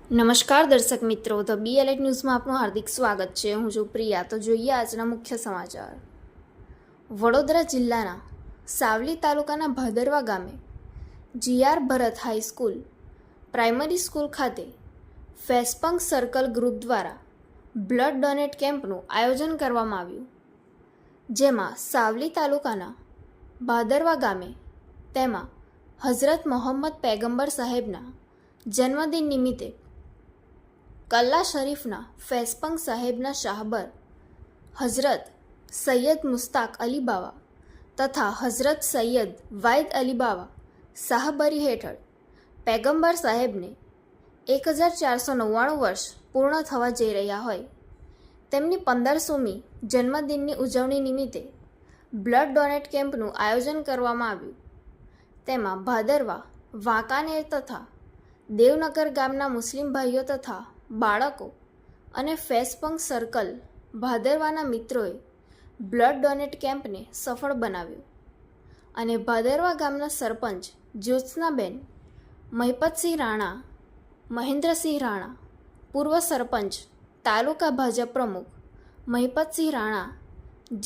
નમસ્કાર દર્શક મિત્રો, ધ BLA ન્યૂઝમાં આપનું હાર્દિક સ્વાગત છે। હું છું પ્રિયા। તો જોઈએ આજના મુખ્ય સમાચાર। વડોદરા જિલ્લાના સાવલી તાલુકાના ભાદરવા ગામે GR ભરત હાઈસ્કૂલ પ્રાઇમરી સ્કૂલ ખાતે ફેસપંક સર્કલ ગ્રુપ દ્વારા બ્લડ ડોનેટ કેમ્પનું આયોજન કરવામાં આવ્યું, જેમાં સાવલી તાલુકાના ભાદરવા ગામે તેમાં હઝરત મોહમ્મદ પૈગંબર સાહેબના જન્મદિન નિમિત્તે કલ્લા શરીફના ફેસપંક સાહેબના શાહબર હઝરત સૈયદ મુસ્તાક અલી બાવા તથા હઝરત સૈયદ વાયદ અલી બાવા શાહબરી હેઠળ પૈગંબર સાહેબને 1499 વર્ષ પૂર્ણ થવા જઈ રહ્યા હોય તેમની 1500મી જન્મદિનની ઉજવણી નિમિત્તે બ્લડ ડોનેટ કેમ્પનું આયોજન કરવામાં આવ્યું। તેમાં ભાદરવા, વાંકાનેર તથા દેવનગર ગામના મુસ્લિમ ભાઈઓ તથા બાળકો અને ફેસપંક સર્કલ ભાદરવાના મિત્રોએ બ્લડ ડોનેટ કેમ્પને સફળ બનાવ્યો અને ભાદરવા ગામના સરપંચ જ્યોત્સનાબેન, મહિપતસિંહ રાણા, મહેન્દ્રસિંહ રાણા, પૂર્વ સરપંચ તાલુકા ભાજપ પ્રમુખ મહિપતસિંહ રાણા,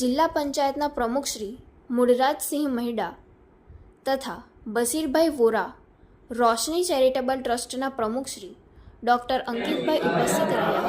જિલ્લા પંચાયતના પ્રમુખ શ્રી મૂળરાજસિંહ મહિડા તથા બશીરભાઈ વોરા, રોશની ચેરિટેબલ ટ્રસ્ટના પ્રમુખ શ્રી ડૉક્ટર અંકિતભાઈ ઉપસ્થિત રહ્યા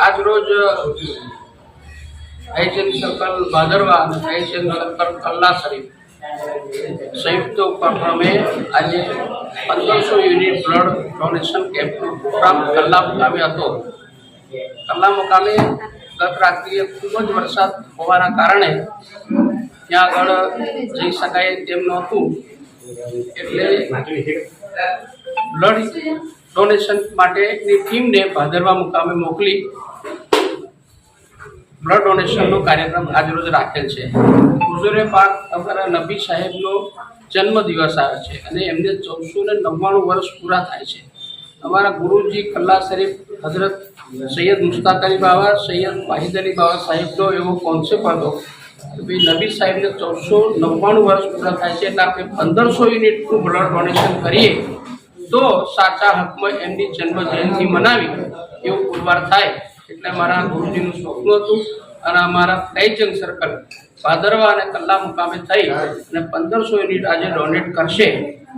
आज रोज आईचंद सर्कल भादरवा और आईचंद सर्कल कल्ला शरीफ संयुक्त उपक्रमे आज 1500 unit blood donation camp programme Kalla मुकामे हतो। कल्ला मुकामे गत रात्रिए खूब वरसाद होवाना कारणे त्यां आगळ जई शकाय तेम नहोतुं, एटले ब्लड डोनेशन माटेनी टीमने भादरवा मुकामे मोकली ब्लड डोनेशन कार्यक्रम आज रोज राखेल है। हुजूरे पाक अमरा नबी साहेबनो जन्मदिवस आवे छे अने एમને 499 वर्ष पूरा थाय छे। अमारा गुरुजी कल्ला शरीफ हजरत सैयद मुस्ताक अली बाबा, सैयद वाहिद अली बाबा साहेबनो एवो कॉन्सेप्ट हतो कि नबी साहेब ने 499 वर्ष पूरा थाय छे એટલે આપણે 1500 યુનિટનું બ્લડ ડોનેશન કરીએ तो साचा हक में एमनी जन्म जयंती मनावी एवं पुरवार थाय। એટલે મારા ગુરુજીનું સ્વપ્ન હતું અને અમારા આઈચંદ સર્કલ ભાદરવા અને કલ્લા મુકામે થઈ અને 1500 યુનિટ આજે ડોનેટ કરશે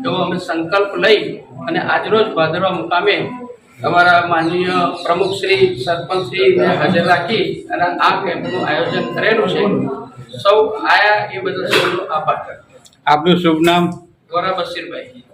એવો અમે સંકલ્પ લઈ અને આજરોજ ભાદરવા મુકામે અમારા માનનીય પ્રમુખશ્રી, સરપંચશ્રીને હાજર રાખી અને આ કેમ્પનું આયોજન કરેલું છે। સૌ આયા એ બદલ સૌનો આભાર। આપનું શુભ નામ? ગોરા બશીરભાઈ।